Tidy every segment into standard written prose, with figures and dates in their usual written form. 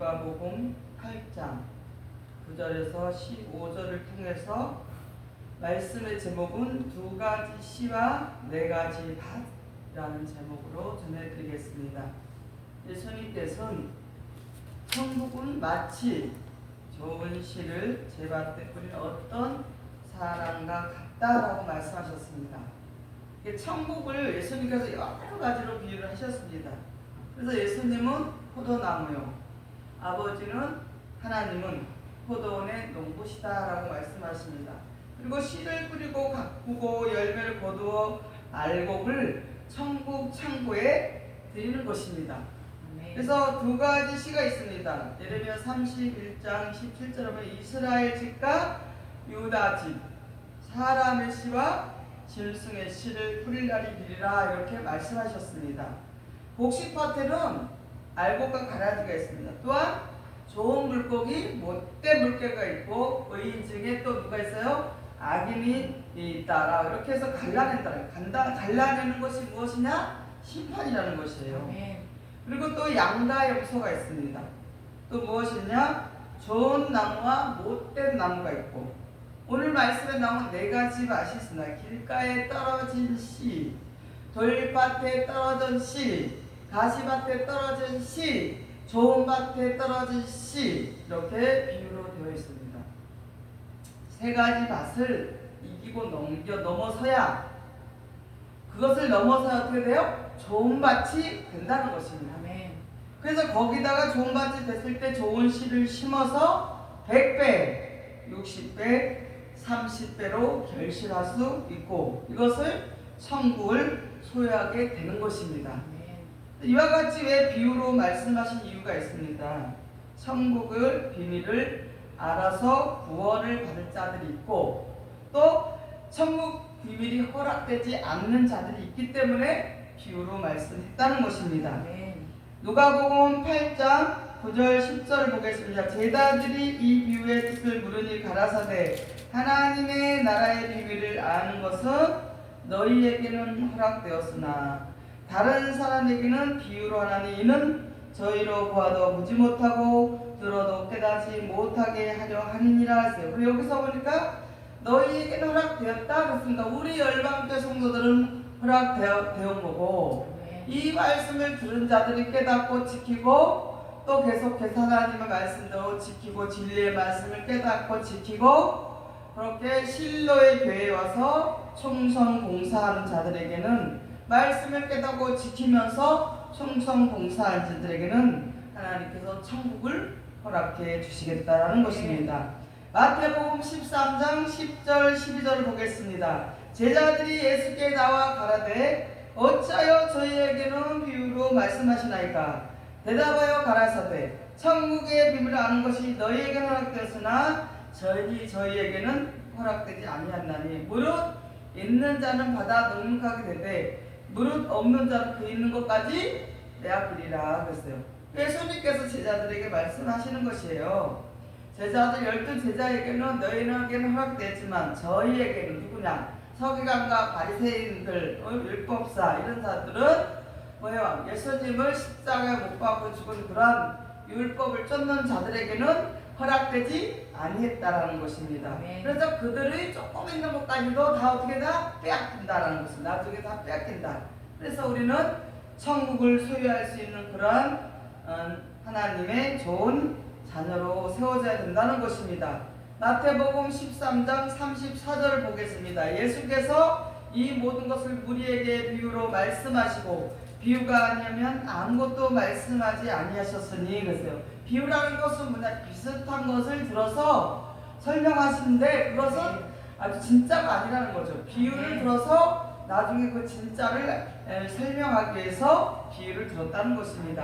누가복음 8장 9절에서 15절을 통해서 말씀의 제목은 두 가지 씨와 네 가지 밭이라는 제목으로 전해드리겠습니다. 예수님께서는 천국은 마치 좋은 씨를 제 밭에 뿌린 어떤 사람과 같다라고 말씀하셨습니다. 천국을 예수님께서 여러 가지로 비유를 하셨습니다. 그래서 예수님은 포도나무요, 아버지는 하나님은 포도원의 농부시다라고 말씀하십니다. 그리고 씨를 뿌리고 가꾸고 열매를 거두어 알곡을 천국 창고에 드리는 것입니다. 그래서 두 가지 씨가 있습니다. 예레미야 31장 17절에 보면 이스라엘 집과 유다 집, 사람의 씨와 짐승의 씨를 뿌릴 날이 이르리라 이렇게 말씀하셨습니다. 곡식밭에는 알곡과 가라지가 있습니다. 또한 좋은 물고기, 못된 물개가 있고 의인 중에 또 누가 있어요? 악인이 있다라 이렇게 해서 갈라낸다. 갈라내는 것이 무엇이냐? 심판이라는 것이에요. 그리고 또 양다 염소가 있습니다. 또 무엇이냐? 좋은 나무와 못된 나무가 있고 오늘 말씀에 나온 네 가지 밭이 있습니다. 길가에 떨어진 씨, 돌밭에 떨어진 씨, 가시밭에 떨어진 씨, 좋은 밭에 떨어진 씨 이렇게 비유로 되어 있습니다. 세 가지 밭을 이기고 넘어서야 그것을 넘어서야 어떻게 돼요? 좋은 밭이 된다는 것입니다. 그래서 거기다가 좋은 밭이 됐을 때 좋은 씨를 심어서 100배, 60배, 30배로 결실할 수 있고 이것을 천국을 소유하게 되는 것입니다. 이와 같이 왜 비유로 말씀하신 이유가 있습니다. 천국을 비밀을 알아서 구원을 받을 자들이 있고 또 천국 비밀이 허락되지 않는 자들이 있기 때문에 비유로 말씀했다는 것입니다. 누가복음 8장 9절 10절을 보겠습니다. 제자들이 이 비유의 뜻을 물으니 가라사대 하나님의 나라의 비밀을 아는 것은 너희에게는 허락되었으나 다른 사람에게는 비유로 하나니 이는 저희로 보아도 보지 못하고 들어도 깨닫지 못하게 하려 함이니라 했어요. 그리고 여기서 보니까 너희에게는 허락되었다 그랬습니다. 우리 열방교회 성도들은 허락되었던 거고 이 말씀을 들은 자들이 깨닫고 지키고 또 계속해서 하나님의 말씀대로 지키고 진리의 말씀을 깨닫고 지키고 그렇게 실로의 교회에 와서 총성 봉사하는 자들에게는 말씀을 깨닫고 지키면서 총성 봉사하는 자들에게는 하나님께서 천국을 허락해 주시겠다라는 것입니다. 마태복음 13장 10절 12절을 보겠습니다. 제자들이 예수께 나와 가라되 어찌하여 저희에게는 비유로 말씀하시나이까? 대답하여 가라사대 천국의 비밀을 아는 것이 너희에게는 허락되었으나 저희에게는 허락되지 아니하나니 무릇 있는 자는 받아 넉넉하게 되되 무릇 없는 자는 그 있는 것까지 빼앗기리라 그랬어요. 예수님께서 제자들에게 말씀하시는 것이에요. 제자들 12제자에게는 너희에게는 허락되지만 저희에게는 누구냐? 서기관과 바리새인들, 율법사 이런 자들은 뭐예요? 예수님을 십자가에 못 박고 죽은 그러한 율법을 쫓는 자들에게는 허락되지 아니했다라는 것입니다. 그래서 그들이 조금 있는 것까지도 다 어떻게 다 빼앗긴다라는 것입니다. 나중에 다 빼앗긴다. 그래서 우리는 천국을 소유할 수 있는 그러한 하나님의 좋은 자녀로 세워져야 된다는 것입니다. 마태복음 13장 34절을 보겠습니다. 예수께서 이 모든 것을 우리에게 비유로 말씀하시고 비유가 아니면 아무것도 말씀하지 아니하셨으니 그랬어요. 비유라는 것은 뭐냐? 비슷한 것을 들어서 설명하시는데 그것은 아주 진짜가 아니라는 거죠. 비유를 들어서 나중에 그 진짜를 설명하기 위해서 비유를 들었다는 것입니다.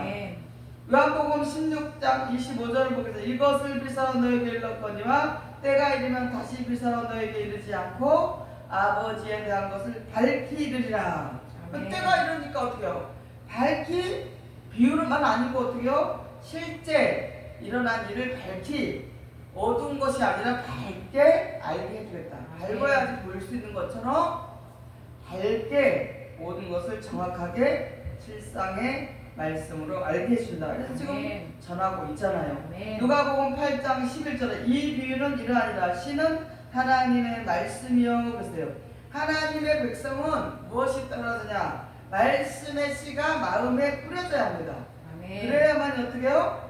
요한복음 16장 25절을 보겠습니다. 이것을 비사로 너에게 일렀거니와 때가 이르면 다시 비사로 너에게 이르지 않고 아버지에 대한 것을 밝히 이르리라. 때가 이르니까 어떻게요? 밝히 비유로만 아니고 어떻게요? 실제 일어난 일을 밝히 어두운 것이 아니라 밝게 알게 해주겠다. 밝아야지 보일 수 있는 것처럼 밝게 모든 것을 정확하게 실상에 말씀으로 알게 해준다. 그래서 지금 아멘. 전하고 있잖아요. 아멘. 누가복음 8장 11절에 이 비유는 이러하니라. 씨는 하나님의 말씀이요. 그랬어요. 하나님의 백성은 무엇이 떨어지냐? 말씀의 씨가 마음에 뿌려져야 합니다. 아멘. 그래야만 어떻게 해요?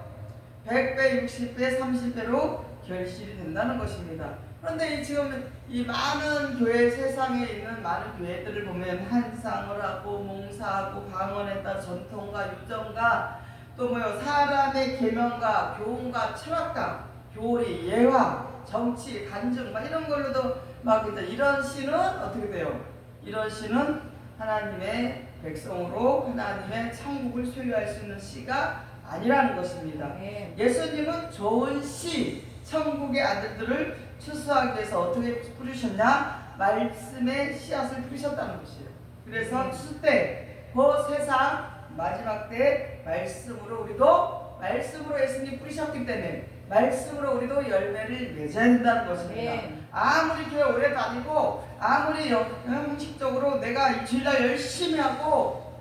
100배, 60배, 30배로 결실이 된다는 것입니다. 그런데 지금 이 많은 교회, 세상에 있는 많은 교회들을 보면 한상을 하고 몽사하고 방언했다, 전통과 유정과 또 뭐요, 사람의 계명과 교훈과 철학과 교리, 예화, 정치, 간증 막 이런 걸로도 막 이제 이런 시는 어떻게 돼요? 이런 시는 하나님의 백성으로 하나님의 천국을 소유할 수 있는 시가 아니라는 것입니다. 예수님은 좋은 씨, 천국의 아들들을 추수하기 위해서 어떻게 뿌리셨냐? 말씀의 씨앗을 뿌리셨다는 것이에요. 그래서 추수 때, 그 세상 마지막 때 말씀으로 우리도 말씀으로 예수님이 뿌리셨기 때문에 말씀으로 우리도 열매를 맺어야 된다는 것입니다. 아무리 교회 오래 다니고 아무리 형식적으로 내가 이 주일날 열심히 하고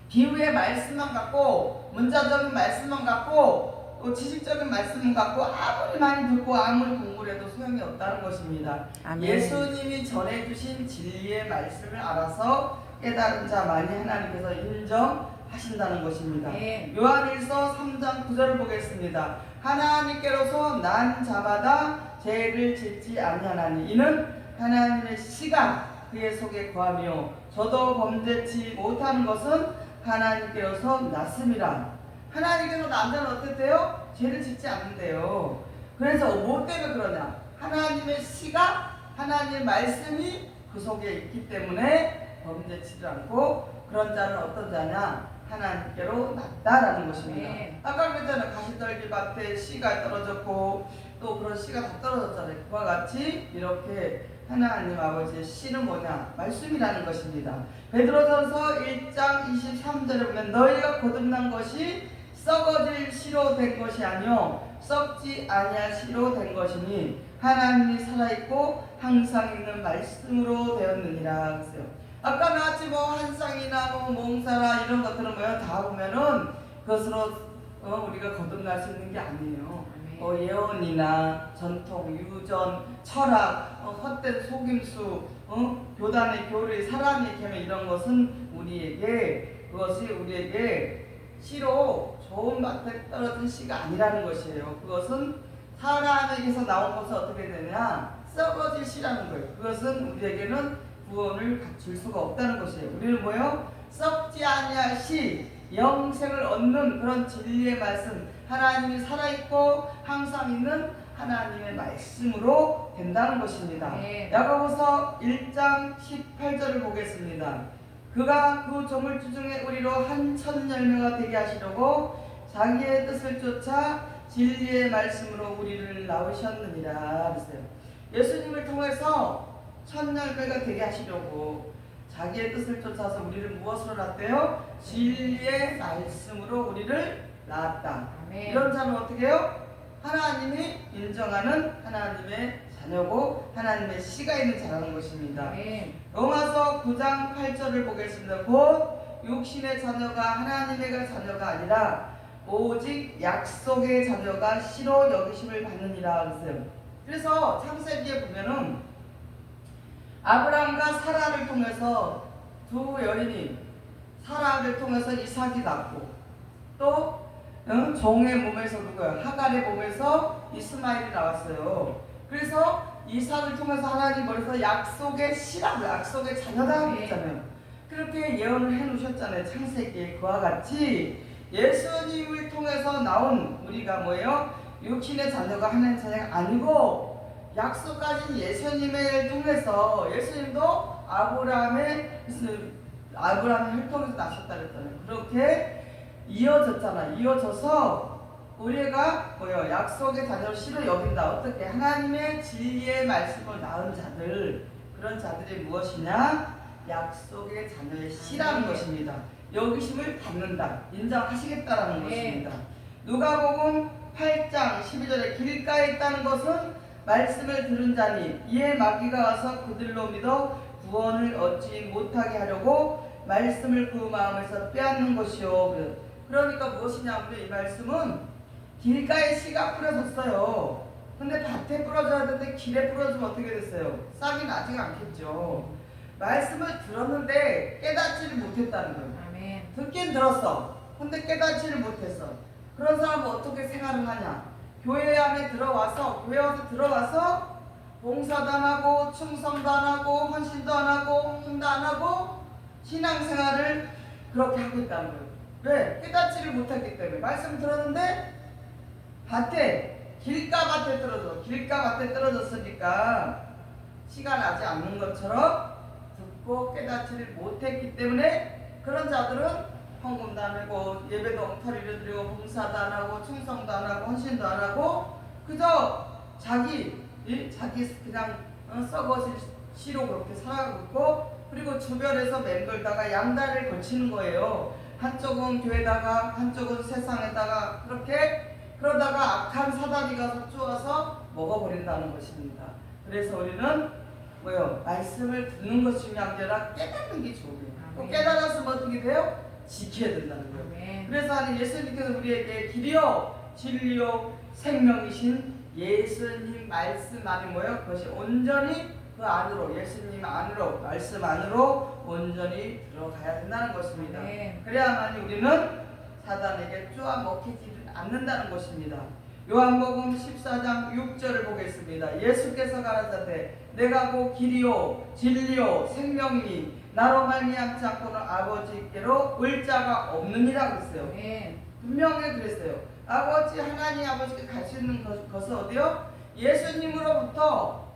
비유의 말씀만 갖고 문자적인 말씀만 갖고 또 지식적인 말씀만 갖고 아무리 많이 듣고 아무리 공부를 해도 소용이 없다는 것입니다. 아멘. 예수님이 전해주신 진리의 말씀을 알아서 깨달은 자만이 하나님께서 인정하신다는 것입니다. 요한일서 3장 9절을 보겠습니다. 하나님께로서 난 자마다 죄를 짓지 아니하나니 이는 하나님의 씨가 그의 속에 거하며 저도 범죄치 못하는 것은 하나님께로서 났음이라. 하나님께서 난 자는 어땠대요? 죄를 짓지 않는데요. 그래서 뭐 때문에 그러냐? 하나님의 씨가, 하나님의 말씀이 그 속에 있기 때문에 범죄치를 않고, 그런 자는 어떤 자냐? 하나님께로 났다라는 것입니다. 아까 그랬잖아요. 가시떨기밭에 씨가 떨어졌고 또 그런 씨가 다 떨어졌잖아요. 그와 같이 이렇게 하나님 아버지의 씨는 뭐냐? 말씀이라는 것입니다. 베드로전서 1장 23절에 보면 너희가 거듭난 것이 썩어질 씨로 된 것이 아니요 썩지 아니할 씨로 된 것이니 하나님이 살아있고 항상 있는 말씀으로 되었느니라. 그랬어요. 아까 나왔지 뭐 한상이나 뭐 몽사나 이런 것들은 뭐야 다 보면은 그것으로 우리가 거듭날 수 있는 게 아니에요. 예언이나 전통, 유전, 철학, 헛된 속임수, 교단의 교리, 사람의 계명 이런 것은 그것이 우리에게 씨로 좋은 밭에 떨어진 씨가 아니라는 것이에요. 그것은 사람에게서 나온 것은 어떻게 되냐? 썩어질 씨라는 거예요. 그것은 우리에게는 구원을 줄 수가 없다는 것이에요. 우리는 뭐예요? 썩지 아니할 씨, 영생을 얻는 그런 진리의 말씀, 하나님이 살아있고 항상 있는 하나님의 말씀으로 된다는 것입니다. 야고보서 1장 18절을 보겠습니다. 그가 그 조물주 중에 우리로 한 천 열매가 되게 하시려고 자기의 뜻을 쫓아 진리의 말씀으로 우리를 낳으셨느니라. 그랬어요. 예수님을 통해서 천 열매가 되게 하시려고 자기의 뜻을 쫓아서 우리를 무엇으로 낳았대요? 진리의 말씀으로 우리를 낳았다. 아멘. 이런 자는 어떻게 해요? 하나님이 인정하는 하나님의 자녀고 하나님의 씨가 있는 자라는 것입니다. 아멘. 로마서 9장 8절을 보겠습니다. 곧 육신의 자녀가 하나님의 자녀가 아니라 오직 약속의 자녀가 씨로 여기심을 받느니라. 그래서 창세기에 보면은 아브라함과 사라를 통해서 두 여인이 사라를 통해서 이삭이 낳고 또 종의 몸에서 누구야? 하갈의 몸에서 이스마엘이 나왔어요. 그래서 이삭을 통해서 하나님 머리에서 약속의 씨라고 약속의 자녀다 했잖아요. 그렇게 예언을 해놓으셨잖아요. 창세기에 그와 같이 예수님을 통해서 나온 우리가 뭐예요? 육신의 자녀가 하나님의 자녀가 아니고 약속 가진 예수님을 통해서 예수님도 아브라함의 혈통에서 나셨다 그랬잖아요. 그렇게 이어져서 우리가 뭐요? 약속의 자녀를 씨로 여긴다. 어떻게? 하나님의 진리의 말씀을 낳은 자들, 그런 자들이 무엇이냐? 약속의 자녀의 씨라는 것입니다. 여기심을 받는다. 인정하시겠다라는 것입니다. 누가복음 8장 12절에 길가에 있다는 것은 말씀을 들은 자니 이에 마귀가 와서 그들로 믿어 구원을 얻지 못하게 하려고 말씀을 그 마음에서 빼앗는 것이요. 그러니까 무엇이냐면 이 말씀은 길가에 씨가 뿌려졌어요. 근데 밭에 뿌려져야 되는데 길에 뿌려지면 어떻게 됐어요? 싹이 나지가 않겠죠. 말씀을 들었는데 깨닫지를 못했다는 거예요. 아멘. 듣긴 들었어. 근데 깨닫지를 못했어. 그런 사람은 어떻게 생활을 하냐? 교회 안에 들어와서, 교회 와서 들어와서 봉사도 안 하고 충성도 안 하고 헌신도 안 하고 헌금도 안 하고 신앙생활을 그렇게 하고 있다는 거예요. 왜? 깨닫지를 못했기 때문에. 말씀 들었는데 밭에, 길가밭에 떨어져. 길가밭에 떨어졌으니까 씨가 나지 않는 것처럼 듣고 깨닫지를 못했기 때문에 그런 자들은 헌금도 안 하고 예배도 엉터리로 드리고 봉사도 안 하고 충성도 안 하고 헌신도 안 하고 그저 자기 그냥 썩어질 씨로 그렇게 살아가고 있고, 그리고 주변에서 맴돌다가 양다리를 걸치는 거예요. 한쪽은 교회다가 한쪽은 세상에다가 그렇게 그러다가 악한 사단이 가서 쪼아서 먹어버린다는 것입니다. 그래서 우리는 뭐요? 말씀을 듣는 것이 중요한 게 아니라 깨닫는 게 좋은 거예요. 또 깨달았으면 어떻게 돼요? 지켜야 된다는 거예요. 아멘. 그래서 하는 예수님께서 우리에게 길이요 진리요 생명이신 예수님 말씀 안에 뭐예요? 그것이 온전히 그 안으로, 예수님 안으로, 말씀 안으로 온전히 들어가야 된다는 것입니다. 아멘. 그래야만이 우리는 사단에게 쪼아 먹히지 않는다는 것입니다. 요한복음 14장 6절을 보겠습니다. 예수께서 가라사대 내가 곧 길이요 진리요 생명이니 나로 말미암지 않고는 아버지께로 올 자가 없느니라 그랬어요. 아멘. 분명히 그랬어요. 아버지 하나님 아버지께 갈 수 있는 것은 어디요? 예수님으로부터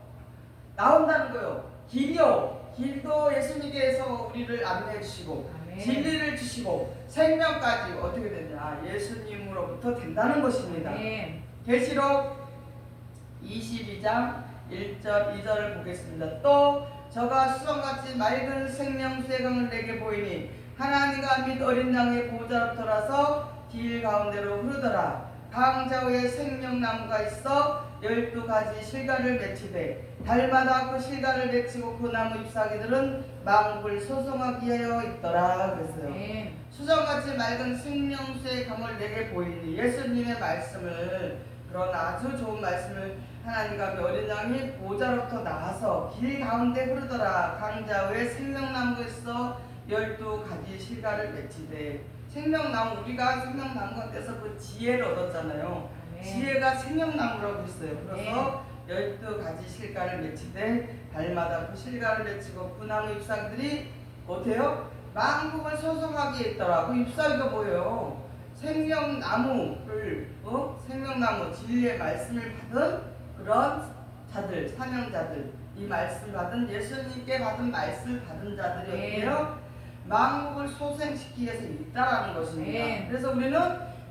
나온다는 거예요. 길이요. 길도 예수님께서 우리를 안내해 주시고 아멘. 진리를 주시고 생명까지 어떻게 되냐? 예수님으로부터 된다는 것입니다. 아멘. 계시록 22장 1절 2절을 보겠습니다. 또 저가 수정같이 맑은 생명수의 강을 내게 보이니 하나님과 및 어린 양의 보좌로부터라서 길 가운데로 흐르더라. 강 좌우에 생명나무가 있어 12가지 실과를 맺히되 달마다 그 실과를 맺히고 그 나무 잎사귀들은 망국을 소송하기 위하여 있더라 그랬어요. 아멘. 수정같이 맑은 생명수의 강을 내게 보이니 예수님의 말씀을, 그런 아주 좋은 말씀을 하나님과 어린 양이 보좌로부터 나와서 길 가운데 흐르더라. 강 좌우에 생명나무가 있어 12가지 실과를 맺히되, 생명나무, 우리가 생명나무가 돼서 그 지혜를 얻었잖아요. 아멘. 지혜가 생명나무라고 했어요. 그래서 12가지 실과를 맺히되 달마다 그 실과를 맺히고 그 나무 잎사귀들이 어때요? 만국을 소송하게 했더라. 그 잎사귀가 뭐예요? 생명나무를 생명나무 진리의 말씀을 받은 그런 자들, 사명자들, 이 말씀 받은 예수님께 받은 말씀 받은 자들이 어때요? 만국을 소생시키기 위해서 있다라는 것입니다. 그래서 우리는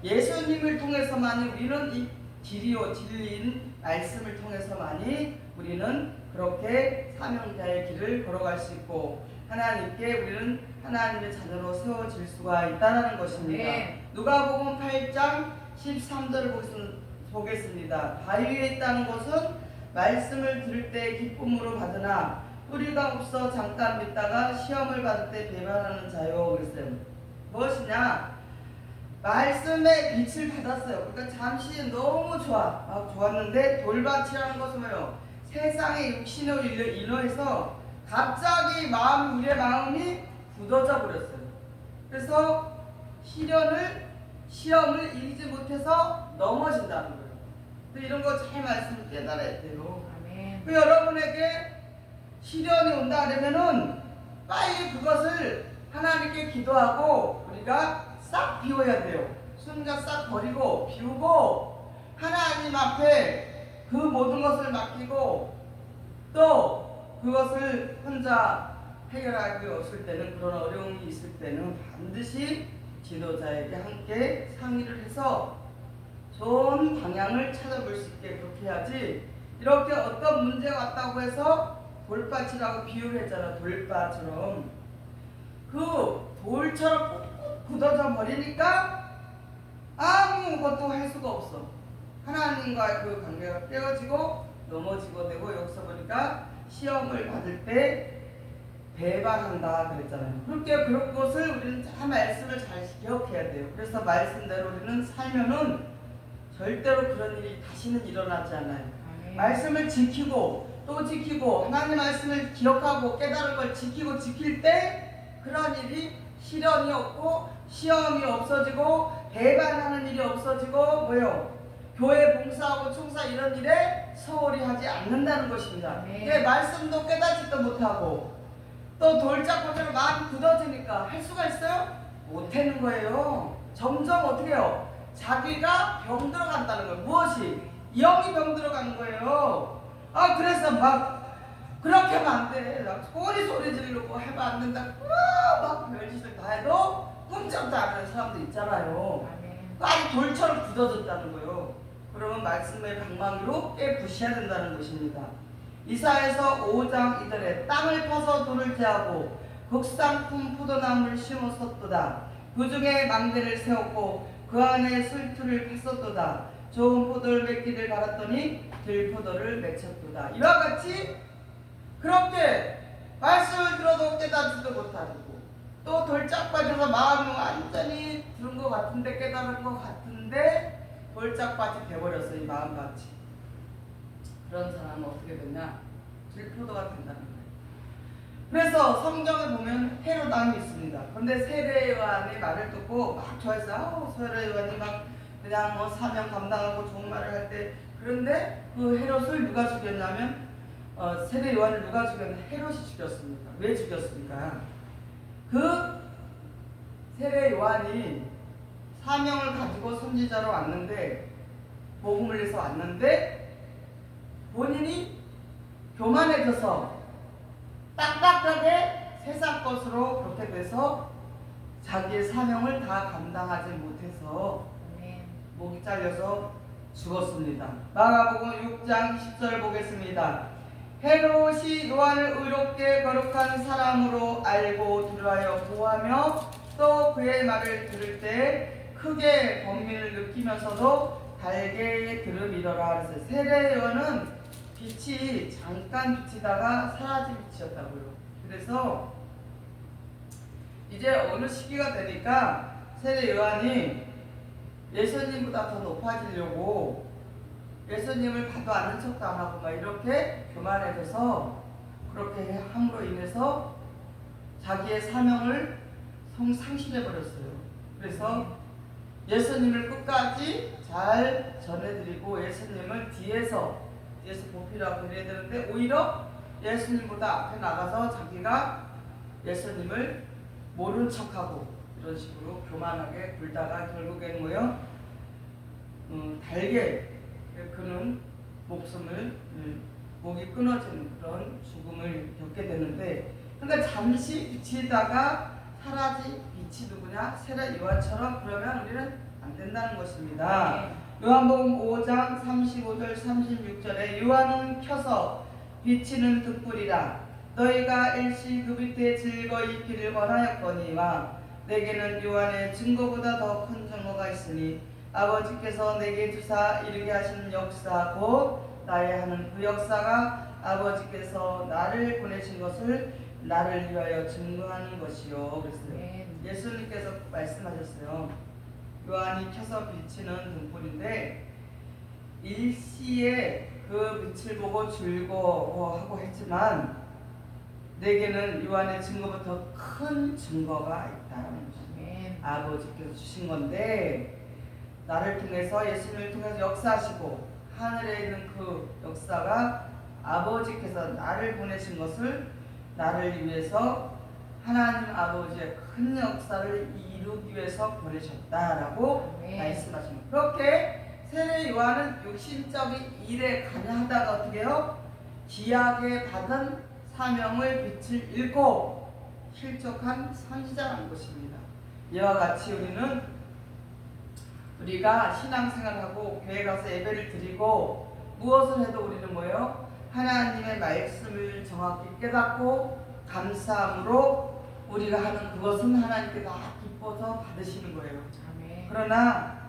예수님을 통해서만이, 우리는 이 길이요 진리인 말씀을 통해서만이 우리는 그렇게 사명자의 길을 걸어갈 수 있고 하나님께 우리는 하나님의 자녀로 세워질 수가 있다는 것입니다. 누가복음 8장 13절을 보겠습니다. 바위 위에 있다는 것은 말씀을 들을 때 기쁨으로 받으나 뿌리가 없어 잠깐 믿다가 시험을 받을 때 배반하는 자요 그랬어요. 무엇이냐? 말씀의 빛을 받았어요. 그러니까 잠시 너무 좋았는데 돌밭이라는 것은 뭐예요? 세상의 육신으로 인해서 갑자기 우리의 마음이 굳어져 버렸어요. 그래서 시험을 이기지 못해서 넘어진다는 거예요. 이런 거 잘 말씀을 깨달아야 돼요. 아멘. 여러분에게 시련이 온다 그러면은 빨리 그것을 하나님께 기도하고 우리가 싹 비워야 돼요. 순간 싹 버리고 비우고 하나님 앞에 그 모든 것을 맡기고 또 그것을 혼자 해결하기 없을 때는, 그런 어려움이 있을 때는 반드시 지도자에게 함께 상의를 해서 좋은 방향을 찾아볼 수 있게 그렇게 해야지, 이렇게 어떤 문제가 왔다고 해서 돌밭이라고 비유를 했잖아. 돌밭처럼 그 돌처럼 꾹꾹 굳어져 버리니까 아무것도 할 수가 없어. 하나님과의 그 관계가 깨어지고 넘어지고 되고, 여기서 보니까 시험을 받을 때 배반한다 그랬잖아요. 그렇게 그런 것을 우리는 잘 말씀을 잘 기억해야 돼요. 그래서 말씀대로 우리는 살면은 절대로 그런 일이 다시는 일어나지 않아요. 말씀을 지키고 또 지키고 하나님 말씀을 기억하고 깨달은 걸 지키고 지킬 때 그런 일이 시련이 없고 시험이 없어지고 배반하는 일이 없어지고 뭐요? 교회 봉사하고 총사 이런 일에 소홀히 하지 않는다는 것입니다. 말씀도 깨닫지도 못하고 또 돌짝고대로 마음이 굳어지니까 할 수가 있어요? 못하는 거예요. 점점 어떻게 해요? 자기가 병 들어간다는 거예요. 무엇이? 영이 병 들어가는 거예요. 그래서 막 그렇게 하면 안 돼. 소리 지르고 해봐 안 된다. 막 별짓을 다 해도 꿈쩍도 안 하는 사람도 있잖아요. 아주 돌처럼 굳어졌다는 거예요. 그러면 말씀의 방망이로 깨부셔야 된다는 것입니다. 이사야서 5장 2절에 땅을 파서 돌을 제하고 국산품 포도나무를 심었었도다. 그 중에 망대를 세웠고 그 안에 술투를 팠었도다. 좋은 포도를 맺기를 바랐더니 들포도를 맺혔도다. 이와 같이 그렇게 말씀을 들어도 깨닫지도 못하고 또 돌짝 빠져서 마음이 완전히 들은 것 같은데 깨달은 것 같은데 돌짝밭이 돼버렸어. 이 마음밭이. 그런 사람은 어떻게 되냐? 들포도가 된다는 거예요. 그래서 성경을 보면 헤롯 왕이 있습니다. 그런데 세례 요한의 말을 듣고 막 좋아해서 세례 요한이 막 그냥 뭐 사명 감당하고 좋은 말을 할 때 그런데 그 헤롯을 누가 죽였냐면 세례 요한을 누가 죽였냐면 헤롯이 죽였습니다. 왜 죽였습니까? 그 세례 요한이 사명을 가지고 선지자로 왔는데 복음을 해서 왔는데 본인이 교만해져서 딱딱하게 세상 것으로 그렇게 돼서 자기의 사명을 다 감당하지 못해서 목이 잘려서 죽었습니다. 마가복음 6장 10절 보겠습니다. 헤롯이 요한을 의롭게 거룩한 사람으로 알고 들어하여 보호하며 또 그의 말을 들을 때 크게 번민을 느끼면서도 달게 들음이더라. 그래서 세례 요한은 빛이 잠깐 비치다가 사라진 빛이었다고요. 그래서 이제 어느 시기가 되니까 세례 요한이 예수님보다 더 높아지려고 예수님을 봐도 아는 척도 안 하고 막 이렇게 교만해져서 그렇게 함으로 인해서 자기의 사명을 상실해버렸어요. 그래서 예수님을 끝까지 잘 전해드리고 예수님을 뒤에서 보필하고 이래야 되는데 오히려 예수님보다 앞에 나가서 자기가 예수님을 모른 척하고 이런 식으로 교만하게 굴다가 결국엔 뭐요? 달게 그는 목이 끊어지는 그런 죽음을 겪게 되는데 그러니까 잠시 비치다가 사라진 빛이 누구냐? 세례 요한처럼 그러면 우리는 안 된다는 것입니다. 요한복음 5장 35절 36절에 요한은 켜서 비치는 등불이라 너희가 일시 그 밑에 즐거이 있기를 원하였거니와 내게는 요한의 증거보다 더 큰 증거가 있으니 아버지께서 내게 주사 이르게 하시는 역사 곧 나의 하는 그 역사가 아버지께서 나를 보내신 것을 나를 위하여 증거하는 것이요. 그랬어요. 예수님께서 말씀하셨어요. 요한이 켜서 비치는 등불인데 일시에 그 빛을 보고 즐거워하고 했지만 내게는 요한의 증거보다 더 큰 증거가 있다는 것입니다. 아버지께서 주신 건데 나를 통해서 예수님을 통해서 역사하시고 하늘에 있는 그 역사가 아버지께서 나를 보내신 것을 나를 위해서 하나님 아버지의 큰 역사를 이루기 위해서 보내셨다라고 말씀하십니다. 그렇게 세례 요한은 육신적인 일에 관여하다가 어떻게 해요? 귀하게 받은 사명을 빛을 잃고 실족한 선지자라는 것입니다. 이와 같이 우리가 신앙생활하고 교회 가서 예배를 드리고 무엇을 해도 우리는 뭐예요? 하나님의 말씀을 정확히 깨닫고 감사함으로 우리가 하는 그것은 하나님께 다 기뻐서 받으시는 거예요. 그러나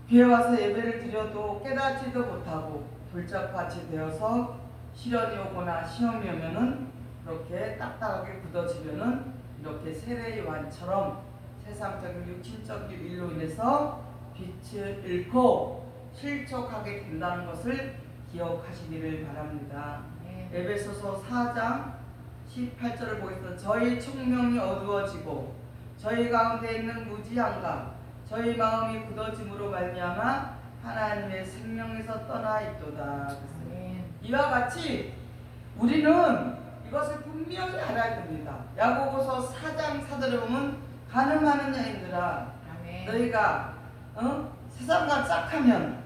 교회 와서 예배를 드려도 깨닫지도 못하고 돌짝밭이 되어서 시련이 오거나 시험이 오면은 그렇게 딱딱하게 굳어지면은 이렇게 세례 요한처럼 세상적인 육신적인 일로 인해서 빛을 잃고 실족하게 된다는 것을 기억하시기를 바랍니다. 에베소서 4장 18절을 보겠습니다. 저희 총명이 어두워지고 저희 가운데 있는 무지함과 저희 마음이 굳어짐으로 말미암아 하나님의 생명에서 떠나 있도다. 이와 같이 우리는 이것을 분명히 알아야 됩니다. 야고보서 4장 4절에 보면 가늠하는 여인들아 너희가 세상과 짝하면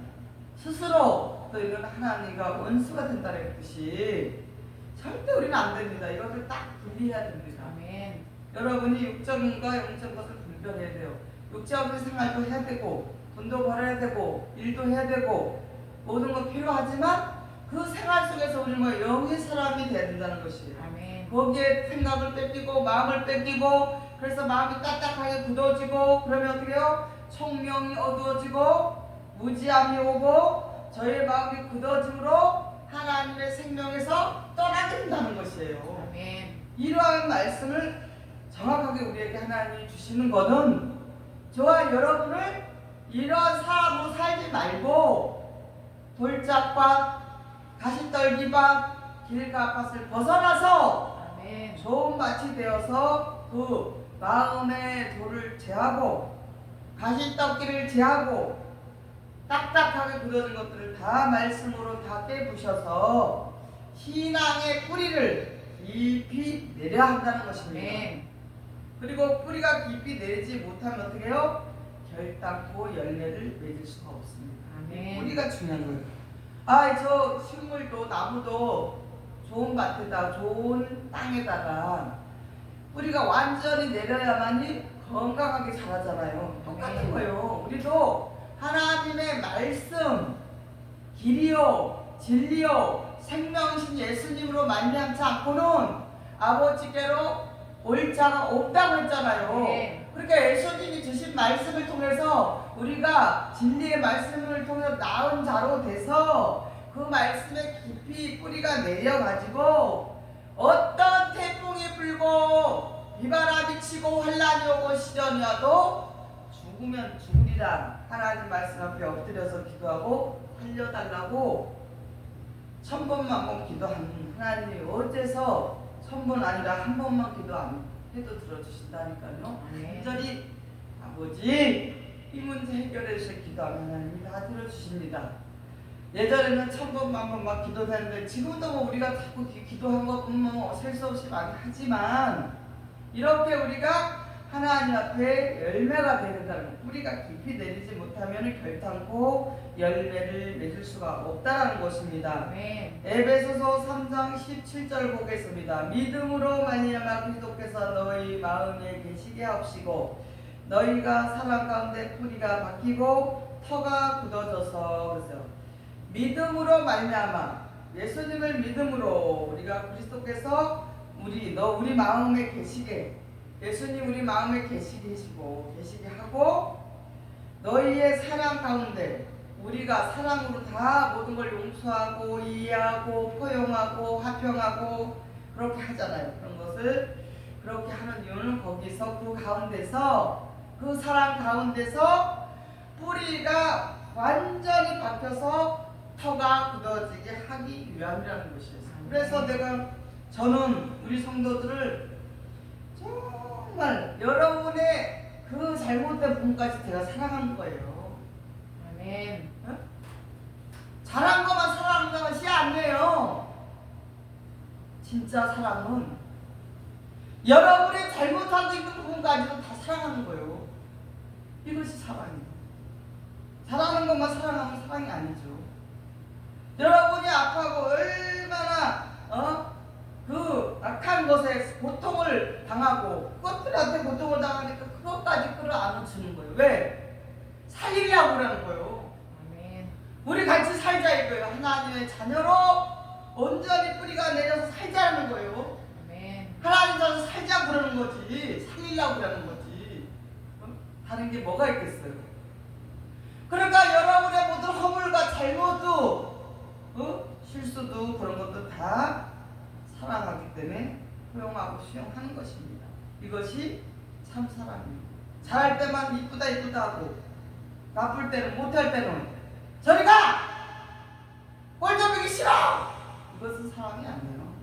스스로 너희는 하나님과 원수가 된다 했듯이 절대 우리는 안 됩니다. 이것을 딱 분리해야 됩니다. 아멘. 여러분이 육적인과 영적 것을 분별해야 돼요. 육적인 생활도 해야 되고 돈도 벌어야 되고 일도 해야 되고 모든 것 필요하지만 그 생활 속에서 우리는 영의 사람이 돼야 된다는 것이에요. 아멘. 거기에 생각을 뺏기고 마음을 뺏기고 그래서 마음이 딱딱하게 굳어지고 그러면 어떻게 해요? 총명이 어두워지고 무지함이 오고 저의 마음이 굳어짐으로 하나님의 생명에서 떠나게 된다는 것이에요. 아멘. 이러한 말씀을 정확하게 우리에게 하나님이 주시는 것은 저와 여러분을 이런 사람으로 살지 말고 돌짝밭, 가시떨기밭, 길가밭을 벗어나서 아멘. 좋은 밭이 되어서 그 마음의 돌을 제하고 가시떡기를 제하고 딱딱하게 굳어진 것들을 다 말씀으로 다 깨부셔서 신앙의 뿌리를 깊이 내려야 한다는 것입니다. 아멘. 그리고 뿌리가 깊이 내리지 못하면 어떻게 해요? 결단코 열매를 맺을 수가 없습니다. 아멘. 뿌리가 중요한 거예요. 저 식물도 나무도 좋은 밭에다 좋은 땅에다가 뿌리가 완전히 내려야만이 건강하게 자라잖아요. 똑같은 거예요. 우리도 하나님의 말씀, 길이요, 진리요, 생명이신 예수님으로 말미암지 않고는 아버지께로 올 자가 없다고 했잖아요. 네. 그러니까 예수님이 주신 말씀을 통해서 우리가 진리의 말씀을 통해서 나은 자로 돼서 그 말씀에 깊이 뿌리가 내려가지고 어떤 태풍이 불고 비바람이 치고 환란이 오고 시련이 와도 죽으면 죽으리라 하나님 말씀 앞에 엎드려서 기도하고 살려달라고 1000번만 기도하는 하나님이 어째서 1000번 아니라 한 번만 기도 안 해도 들어주신다니까요. 간절히 아버지 이 문제 해결해 주실 기도하면 하나님이 다 들어주십니다. 예전에는 1000번만 기도했는데 지금도 우리가 자꾸 기도한 것 보면 셀 수 없이 많이 하지만 이렇게 우리가 하나님 앞에 열매가 되는 사람, 뿌리가 깊이 내리지 못하면 결단코 열매를 맺을 수가 없다는 것입니다. 아멘. 에베소서 3장 17절 보겠습니다. 믿음으로 말미암아 그리스도께서 너희 마음에 계시게 하옵시고 너희가 사랑 가운데 뿌리가 박히고 터가 굳어져서 그랬어요. 믿음으로 말미암아 예수님을 믿음으로 우리가 그리스도께서 우리 마음에 계시게 예수님 우리 마음에 계시게 하고 너희의 사랑 가운데 우리가 사랑으로 다 모든 걸 용서하고 이해하고 포용하고 화평하고 그렇게 하잖아요. 그런 것을 그렇게 하는 이유는 거기서 그 가운데서 그 사랑 가운데서 뿌리가 완전히 박혀서 터가 굳어지게 하기 위함이라는 것이었어요. 그래서 저는 우리 성도들을 정말 여러분의 그 잘못된 부분까지 제가 사랑한 거예요. 아멘. 잘한 것만 사랑하는 것이 아니에요. 진짜 사랑은 여러분의 잘못하고 있는 부분까지도 다 사랑하는 거예요. 이것이 사랑이에요. 잘하는 것만 사랑하면 사랑이 아니죠. 여러분이 악하고 얼마나 그 악한 것에 고통을 당하고 그것들한테 고통을 당하니까 그것까지 끌어안아주는 거예요. 왜? 살리려고 그러는 거예요. 아멘. 우리 같이 살자 이거예요. 하나님의 자녀로 온전히 뿌리가 내려서 살자는 거예요. 아멘. 하나님 자녀 살자 그러는 거지 살리려고 그러는 거지 다른 게 뭐가 있겠어요. 그러니까 여러분의 모든 허물과 잘못도 실수도 그런 것도 다 사랑하기 때문에 수용하는 것입니다. 이것이 참 사랑입니다. 잘할 때만 이쁘다 하고 나쁠 때는 못할 때는 저리 가! 꼴 좀 보기 싫어! 이것은 사랑이 아니에요.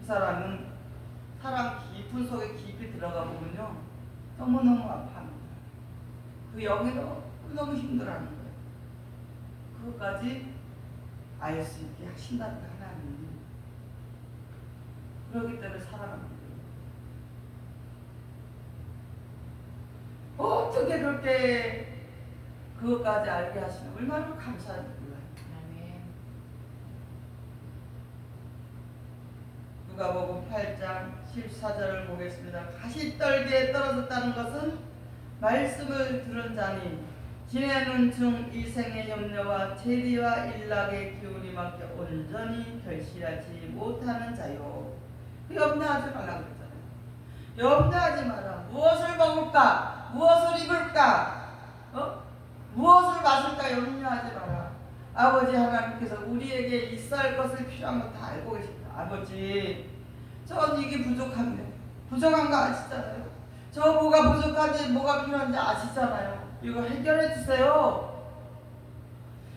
그 사람은 사랑 깊은 속에 깊이 들어가 보면요 너무너무 아파합니다. 그 영이 너무 힘들어하는 거예요. 그것까지 알 수 있게 하신다는 하나님. 그렇기 때문에 사랑합니다. 어떻게 그렇게 그것까지 알게 하시면 얼마나 감사한지 몰라요. 아멘. 누가복음 8장 14절을 보겠습니다. 가시떨기에 떨어졌다는 것은 말씀을 들은 자니 지내는 중 이생의 염려와 재리와 일락의 기운이 막혀 온전히 결실하지 못하는 자요. 염려하지 말라고 그랬잖아요. 염려하지 마라. 무엇을 먹을까? 무엇을 입을까? 무엇을 마실까? 염려하지 마라. 아버지 하나님께서 우리에게 있어야 할 것을 필요한 거 다 알고 계십니다. 아버지, 전 이게 부족한데 부족한 거 아시잖아요. 저 뭐가 부족한지 뭐가 필요한지 아시잖아요. 이거 해결해 주세요.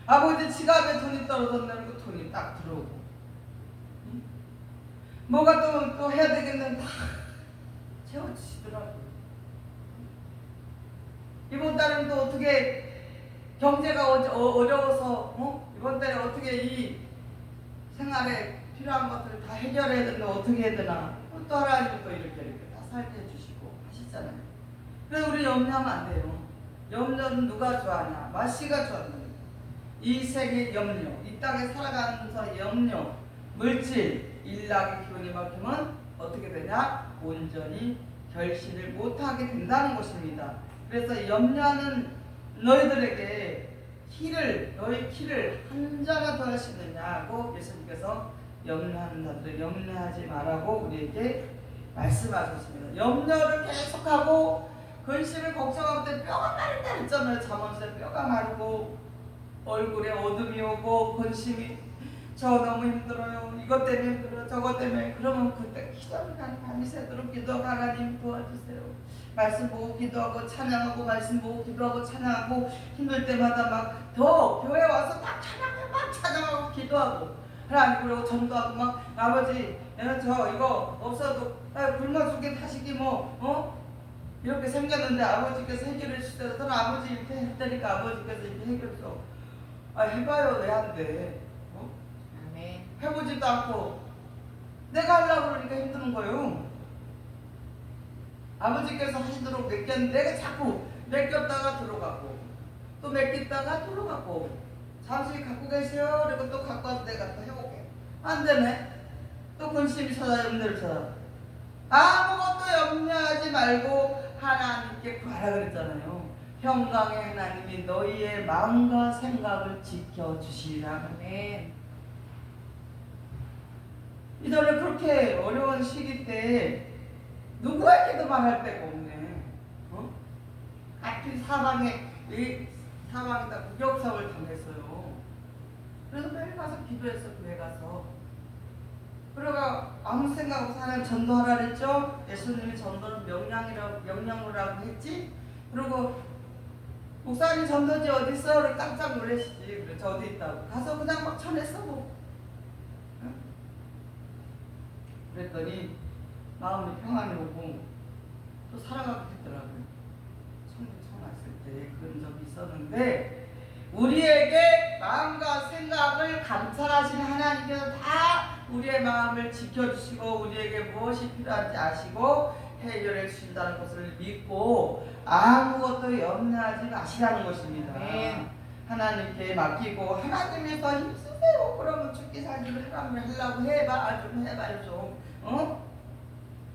아버지 지갑에 돈이 떨어졌다는 거 돈이 딱 들어오고 뭐가 또 해야 되겠는 다 채워주시더라고요. 이번 달은 또 어떻게 경제가 어려워서 이번 달에 어떻게 이 생활에 필요한 것들을 다 해결해야 되나 어떻게 해야 되나 또 하나님은 또 이렇게 다 살게 해주시고 하시잖아요. 그래서 우리 염려하면 안 돼요. 염려는 누가 좋아하냐? 마씨가 좋아하는 이 세계 염려, 이 땅에 살아가면서 염려, 물질, 일락의 기운이 막히면 어떻게 되냐? 온전히 결실을 못하게 된다는 것입니다. 그래서 염려하는 너희들에게 너희 키를 한 자가 더 하시느냐고 예수님께서 염려하는 자들을 염려하지 말라고 우리에게 말씀하셨습니다. 염려를 계속하고 근심을 걱정할 때 뼈가 마른다 했잖아요. 잠언서에 뼈가 마르고 얼굴에 어둠이 오고 근심이 저 너무 힘들어요. 이것 때문에 힘들어요. 저것 때문에. 그러면 그때 기도를 밤이 새도록 기도하고 하나님 도와주세요. 말씀 보고 기도하고 찬양하고 말씀 보고 기도하고 찬양하고 힘들 때마다 막 더 교회 와서 막 찬양하고 막 찬양하고 기도하고 하나님 그러고 전도하고 막 아버지 저 이거 없어도 굶어 죽게 타시기 이렇게 생겼는데 아버지께서 해결해 주시다. 저는 아버지 이렇게 했다니까 아버지께서 이렇게 해결해서 해봐요. 왜 안 돼? 아멘. 해보지도 않고 내가 하려고 그러니까 힘드는 거예요. 아버지께서 하시도록 맡겼는데 내가 자꾸 맡겼다가 들어가고 또 맡겼다가 들어가고 잠시 갖고 계세요. 그리고 또 갖고 와서 내가 또 해볼게. 안 되네. 또 근심이 찾아 염려를 찾아. 아무것도 염려하지 말고 하나님께 구하라 그랬잖아요. 평강의 하나님이 너희의 마음과 생각을 지켜주시리라. 아멘. 이전에 그렇게 어려운 시기 때 누구에게도 말할 데가 없네. 하필 사방에다 무격성을 당했어요. 그래서 매일 가서 기도했어. 교회 가서. 그러고 아무 생각 없이 하나님 전도하라 그랬죠. 예수님이 전도는 명령이라고 했지. 그리고 목사님 전도지 어디 있어? 깜짝 놀라시지. 그래 저 어디 있다고. 가서 그냥 막 전했어 뭐. 그랬더니 마음이 평안이 오고 또 살아가게 됐더라고요. 처음 왔을 때 그런 적이 있었는데 우리에게 마음과 생각을 감찰하시는 하나님께서 다 우리의 마음을 지켜주시고 우리에게 무엇이 필요한지 아시고 해결해 주신다는 것을 믿고 아무것도 염려하지 마시라는 것입니다. 네. 하나님께 맡기고 하나님께서 힘쓰세요. 그러면 죽기 살기를 하려고 해봐. 좀 해봐요 좀.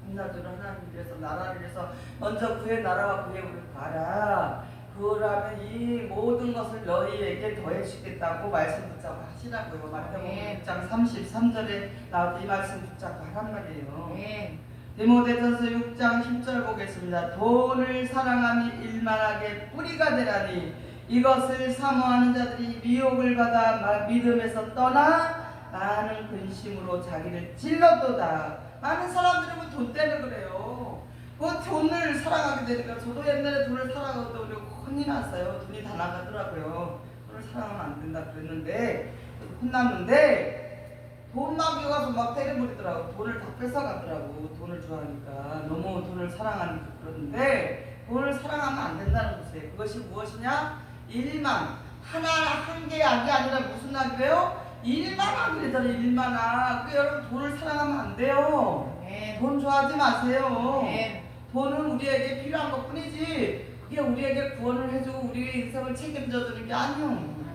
한나들은 하나님 위해서 나라를 위해서 먼저 그의 나라와 그의 우를 봐라. 그러면 이 모든 것을 너희에게 더해 주겠다고 말씀 붙잡고 하시라고요. 마태복음 6장 33절에 나온 이 말씀 붙잡고 하란 말이에요. 네. 디모데전서 6장 10절 보겠습니다. 돈을 사랑함이 일만하게 뿌리가 되라니 이것을 사모하는 자들이 미혹을 받아 믿음에서 떠나 많은 근심으로 자기를 찔렀도다. 많은 사람들이 뭐 돈 때문에 그래요. 그 돈을 사랑하게 되니까 저도 옛날에 돈을 사랑하려고 혼이 났어요. 돈이 다 나가더라고요. 돈을 사랑하면 안 된다 그랬는데 혼났는데 돈 마귀가 막 때려버리더라고. 돈을 다 뺏어가더라고. 돈을 좋아하니까 너무 돈을 사랑하니까 그러는데 돈을 사랑하면 안 된다는 것이에요. 그것이 무엇이냐? 일만 하나 한 개 약이 아니라 무슨 약이래요? 일만 하기래잖아요. 일만 학. 그 여러분 돈을 사랑하면 안 돼요. 아멘. 돈 좋아하지 마세요. 아멘. 돈은 우리에게 필요한 것 뿐이지 그게 우리에게 구원을 해주고 우리의 인생을 책임져 주는 게 아니요.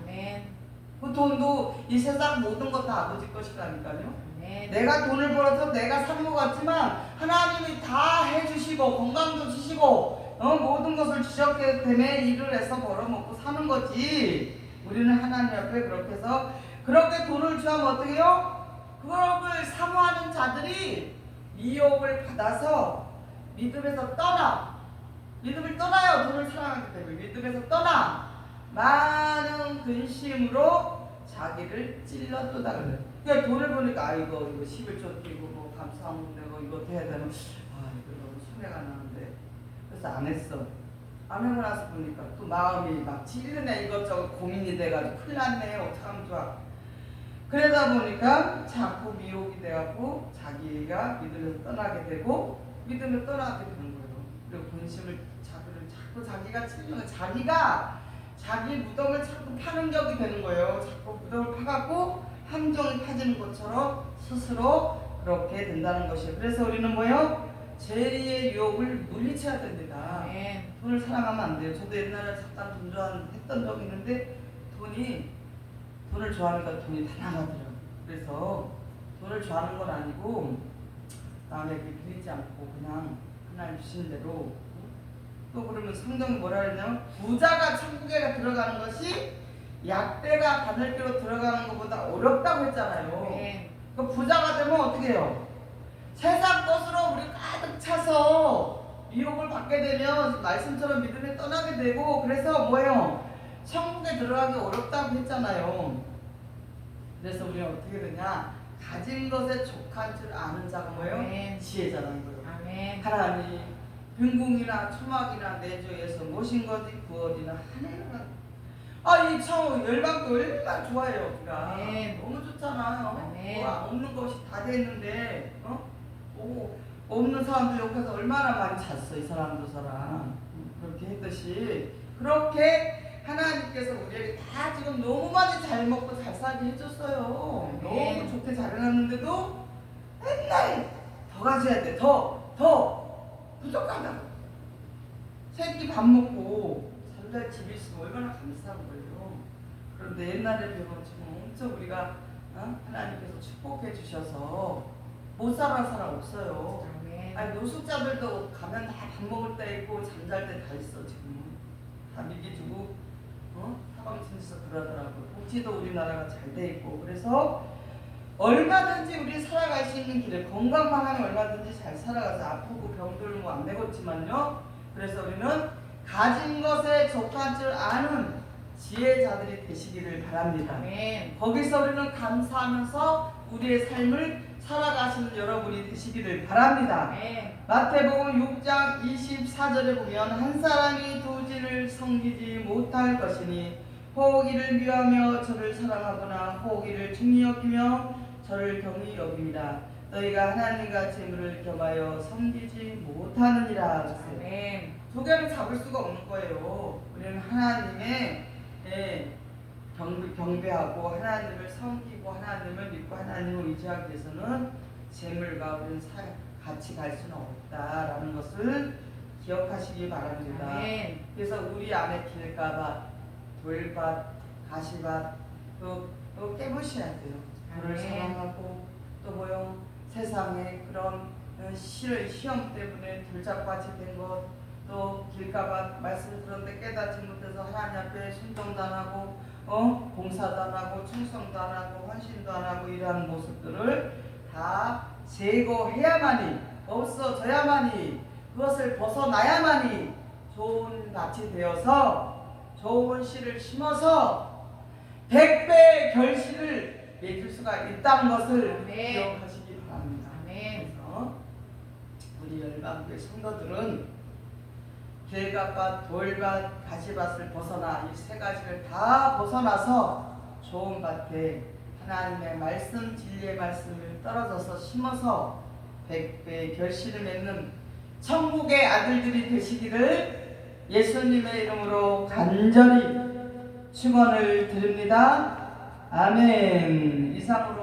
아멘. 그 돈도 이 세상 모든 것 다 아버지 것이라니까요. 아멘. 내가 돈을 벌어서 내가 사는 것 같지만 하나님이 다 해주시고 건강도 주시고 모든 것을 주셨기 때문에 일을 해서 벌어먹고 사는 거지. 우리는 하나님 앞에 그렇게 해서 그렇게 돈을 주면 어떻게 해요? 그걸 사모하는 자들이 미혹을 받아서 믿음에서 떠나. 믿음을 떠나요. 돈을 사랑하기 때문에 믿음에서 떠나 많은 근심으로 자기를 찔러도다 그래요. 그러니까 돈을 보니까 이거 11조 뛰고 뭐 감사하면 되고 이거 해야 되는 이거 너무 손해가 나는데 그래서 안 했어. 안 하고 나서 보니까 또 마음이 막 찔르네. 이것저것 고민이 돼가지고 큰일 났네. 어떡하면 좋아. 그러다 보니까 자꾸 미혹이 돼갖고 자기가 믿음에서 떠나게 되고 믿음을 떠나게 되는 거예요. 그리고 본심을 자꾸 자기가 찔리는 자기가 자기 무덤을 자꾸 파는 격이 되는 거예요. 자꾸 무덤을 파갖고 함정이 파지는 것처럼 스스로 그렇게 된다는 것이에요. 그래서 우리는 뭐예요? 죄의 유혹을 물리쳐야 됩니다. 아멘. 돈을 사랑하면 안 돼요. 저도 옛날에 잠깐 돈 좋아했던 적이 있는데 돈을 좋아하니까 돈이 다 나가더라고요. 그래서 돈을 좋아하는 건 아니고 남에게 빌리지 않고 그냥 하나님 주신 대로 또 그러면 성경이 뭐라 그러냐면 부자가 천국에 들어가는 것이 약대가 바늘기로 들어가는 것보다 어렵다고 했잖아요. 아멘. 그 부자가 되면 어떻게 해요? 세상 것으로 우리 가득 차서 미혹을 받게 되면 말씀처럼 믿음에 떠나게 되고 그래서 뭐예요? 천국에 들어가기 어렵다고 했잖아요. 그래서 우리는 어떻게 되냐? 가진 것에 족한 줄 아는 자가 뭐예요? 아멘. 지혜자라는 거예요. 아멘. 하나님 빈궁이나 초막이나 내조에서 모신 것이 구원이나 하늘이나 이참 열방도 얼마나 좋아요. 우리가 아멘. 너무 좋잖아요. 아멘. 뭐 없는 것이 다 됐는데 없는 사람들 옆에서 얼마나 많이 잤어. 이 사람 저 사람 그렇게 했듯이 그렇게 하나님께서 우리에게 다 지금 너무 많이 잘 먹고 잘 살게 해줬어요. 네. 너무 좋게 잘 해놨는데도 맨날 더 가져야 돼. 더 부족하다고. 새끼 밥 먹고 잠잘 집이 있으면 얼마나 감사한 거예요. 그런데 옛날에 배우면 지금 엄청 우리가 하나님께서 축복해 주셔서 못 살아는 사람 없어요. 아멘. 아니 노숙자들도 가면 다 밥 먹을 때 있고 잠잘 때 다 있어. 지금 다 미기주고 사방천지서 그러더라고요. 복지도 우리나라가 잘 돼 있고 그래서 얼마든지 우리 살아갈 수 있는 길에 건강만 하면 얼마든지 잘 살아가서 아프고 병들고 안 되겠지만요. 그래서 우리는 가진 것에 족한 줄 아는 지혜자들이 되시기를 바랍니다. 아멘. 거기서 우리는 감사하면서 우리의 삶을 살아가시는 여러분이 되시기를 바랍니다. 아멘. 마태복음 6장 24절에 보면 한 사람이 두 진을 섬기지 못할 것이니 호기를 미워하며 저를 사랑하거나 호기를 중히 여기며 저를 경히 여깁니다. 너희가 하나님과 재물을 겸하여 섬기지 못하느니라. 아멘. 두 개를 잡을 수가 없는 거예요. 우리는 하나님의 경배하고 하나님을 섬기고 하나님을 믿고 하나님을 의지하기 위해서는 재물과 우리는 같이 갈 수는 없다라는 것을 기억하시기 바랍니다. 아멘. 그래서 우리 안에 길가밭, 돌밭, 가시밭 또 깨부셔야 돼요. 불을 아멘. 사랑하고 또 뭐요? 세상에 그런 시험 때문에 들잡밭이 된 것, 또 길가밭 말씀 들었는데 깨닫지 못해서 하나님 앞에 순종도 안 하고 봉사도 안 하고 충성도 안 하고 헌신도 안 하고 이러한 모습들을 다 제거해야만이 없어져야만이 그것을 벗어나야만이 좋은 밭이 되어서 좋은 씨를 심어서 100배의 결실을 맺을 수가 있다는 것을 아멘. 기억하시기 바랍니다. 아멘. 그래서 우리 열방교회 성도들은 개갓밭, 돌밭, 가지밭을 벗어나 이 세 가지를 다 벗어나서 좋은 밭에 하나님의 말씀, 진리의 말씀을 떨어져서 심어서 백배의 결실을 맺는 천국의 아들들이 되시기를 예수님의 이름으로 간절히 축원을 드립니다. 아멘. 이상으로